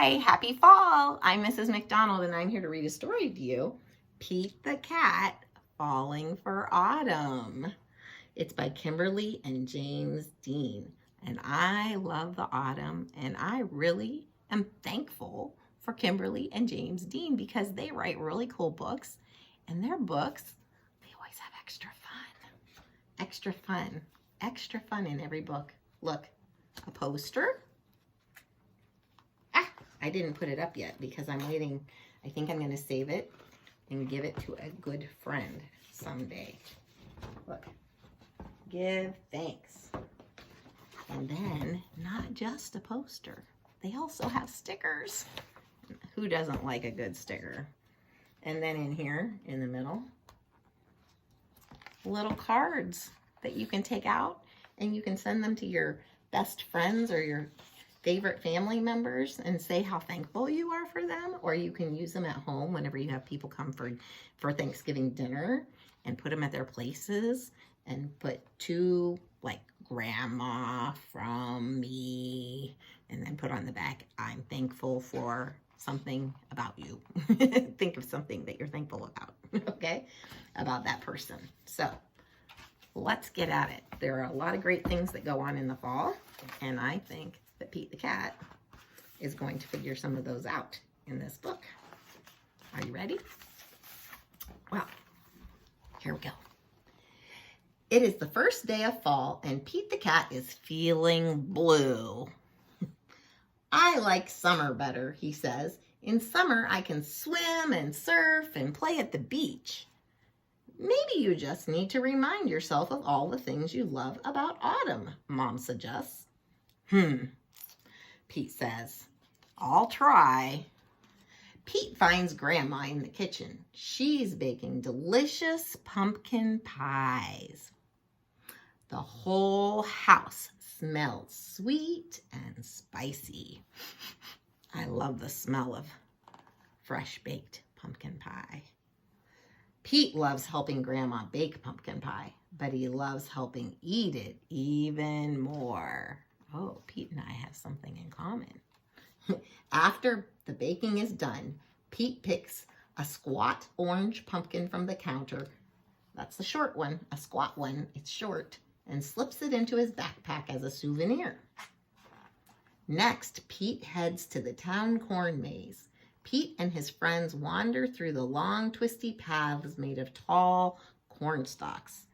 Hi, happy fall. I'm Mrs. McDonald and I'm here to read a story to you, Pete the Cat Falling for Autumn. It's by Kimberly and James Dean. And I love the autumn and I really am thankful for Kimberly and James Dean because they write really cool books, and their books, they always have extra fun in every book. Look, a poster. I didn't put it up yet because I'm waiting. I think I'm going to save it and give it to a good friend someday. Look, give thanks. And then, not just a poster, they also have stickers. Who doesn't like a good sticker? And then in here, in the middle, little cards that you can take out and you can send them to your best friends or your favorite family members and say how thankful you are for them, or you can use them at home whenever you have people come for Thanksgiving dinner and put them at their places and put to like grandma from me and then put on the back, I'm thankful for something about you. Think of something that you're thankful about, okay? About that person. So let's get at it. There are a lot of great things that go on in the fall, and I think that Pete the Cat is going to figure some of those out in this book. Are you ready? Well, here we go. It is the first day of fall, and Pete the Cat is feeling blue. I like summer better, he says. In summer, I can swim and surf and play at the beach. Maybe you just need to remind yourself of all the things you love about autumn, Mom suggests. Pete says, I'll try. Pete finds Grandma in the kitchen. She's baking delicious pumpkin pies. The whole house smells sweet and spicy. I love the smell of fresh baked pumpkin pie. Pete loves helping Grandma bake pumpkin pie, but he loves helping eat it even more. Oh, Pete and I have something in common. After the baking is done, Pete picks a squat orange pumpkin from the counter. That's the short one, a squat one, it's short, and slips it into his backpack as a souvenir. Next, Pete heads to the town corn maze. Pete and his friends wander through the long, twisty paths made of tall corn stalks.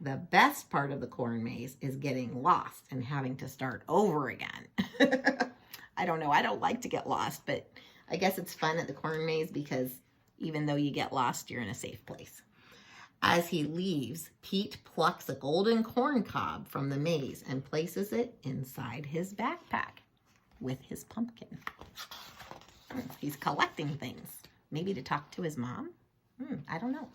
The best part of the corn maze is getting lost and having to start over again. I don't know. I don't like to get lost, but I guess it's fun at the corn maze because even though you get lost, you're in a safe place. As he leaves, Pete plucks a golden corn cob from the maze and places it inside his backpack with his pumpkin. He's collecting things, maybe to talk to his mom. I don't know.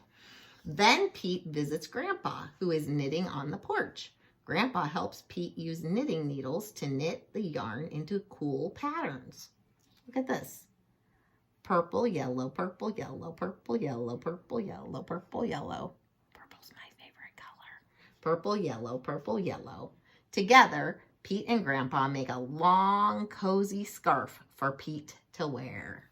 Then Pete visits Grandpa, who is knitting on the porch. Grandpa helps Pete use knitting needles to knit the yarn into cool patterns. Look at this. Purple, yellow, purple, yellow, purple, yellow, purple, yellow, purple, yellow. Purple's my favorite color. Purple, yellow, purple, yellow. Together, Pete and Grandpa make a long, cozy scarf for Pete to wear.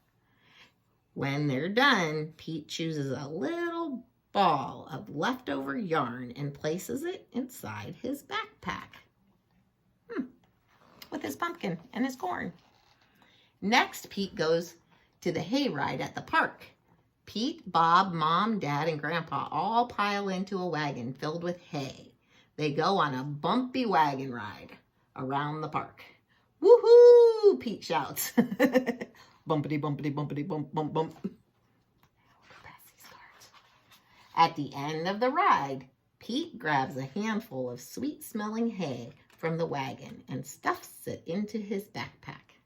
When they're done, Pete chooses a little ball of leftover yarn and places it inside his backpack with his pumpkin and his corn. Next, Pete goes to the hayride at the park. Pete, Bob, Mom, Dad, and Grandpa all pile into a wagon filled with hay. They go on a bumpy wagon ride around the park. Woohoo! Pete shouts. Bumpity, bumpity, bumpity, bump, bump, bump. At the end of the ride, Pete grabs a handful of sweet-smelling hay from the wagon and stuffs it into his backpack.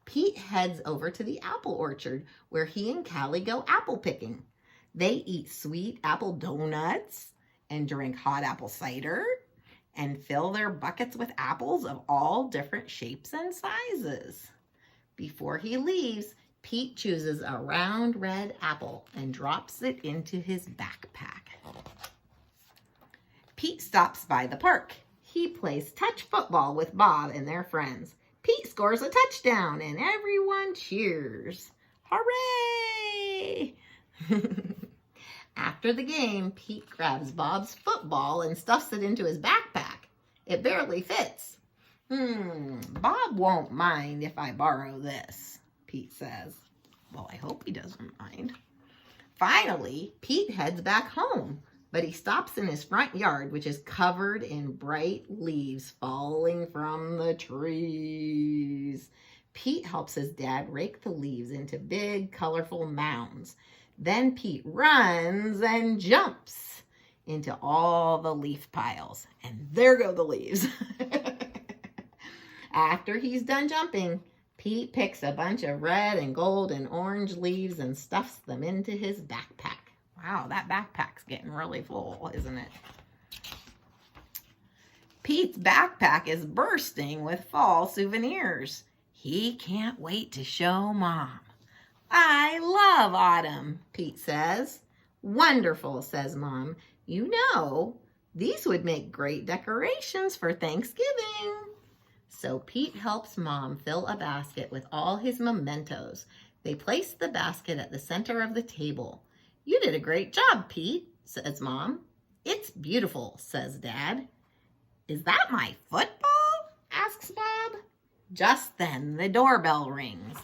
Pete heads over to the apple orchard where he and Callie go apple picking. They eat sweet apple donuts and drink hot apple cider and fill their buckets with apples of all different shapes and sizes. Before he leaves, Pete chooses a round red apple and drops it into his backpack. Pete stops by the park. He plays touch football with Bob and their friends. Pete scores a touchdown and everyone cheers. Hooray! After the game, Pete grabs Bob's football and stuffs it into his backpack. It barely fits. Bob won't mind if I borrow this, Pete says. Well, I hope he doesn't mind. Finally, Pete heads back home, but he stops in his front yard, which is covered in bright leaves falling from the trees. Pete helps his dad rake the leaves into big, colorful mounds. Then Pete runs and jumps into all the leaf piles. And there go the leaves. After he's done jumping, Pete picks a bunch of red and gold and orange leaves and stuffs them into his backpack. Wow, that backpack's getting really full, isn't it? Pete's backpack is bursting with fall souvenirs. He can't wait to show Mom. I love autumn, Pete says. Wonderful, says Mom. You know, these would make great decorations for Thanksgiving. So Pete helps Mom fill a basket with all his mementos. They place the basket at the center of the table. You did a great job, Pete, says Mom. It's beautiful, says Dad. Is that my football? Asks Bob. Just then, the doorbell rings.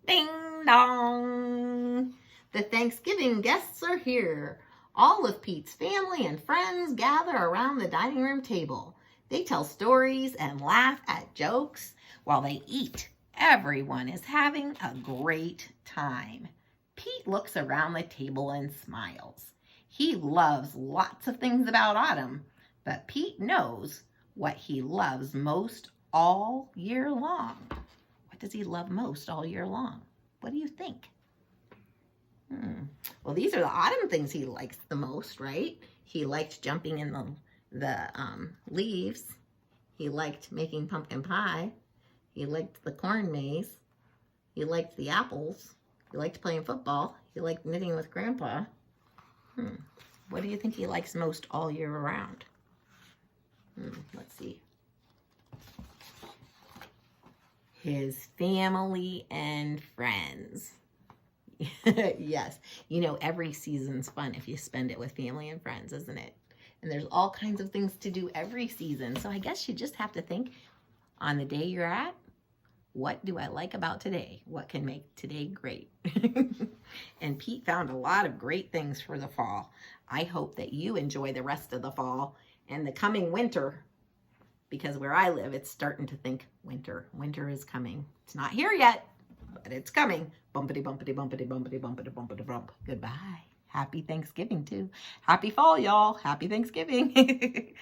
Ding dong! The Thanksgiving guests are here. All of Pete's family and friends gather around the dining room table. They tell stories and laugh at jokes while they eat. Everyone is having a great time. Pete looks around the table and smiles. He loves lots of things about autumn, but Pete knows what he loves most all year long. What does he love most all year long? What do you think? Well, these are the autumn things he likes the most, right? He liked jumping in the leaves. He liked making pumpkin pie. He liked the corn maze. He liked the apples. He liked playing football. He liked knitting with Grandpa. What do you think he likes most all year around? Let's see. His family and friends. Yes, you know, every season's fun if you spend it with family and friends, isn't it? And there's all kinds of things to do every season. So I guess you just have to think on the day you're at, what do I like about today? What can make today great? And Pete found a lot of great things for the fall. I hope that you enjoy the rest of the fall and the coming winter, because where I live, it's starting to think winter. Winter is coming. It's not here yet, but it's coming. Bumpity, bumpity, bumpity, bumpity, bumpity, bumpity, bump. Goodbye. Happy Thanksgiving, too. Happy fall, y'all. Happy Thanksgiving.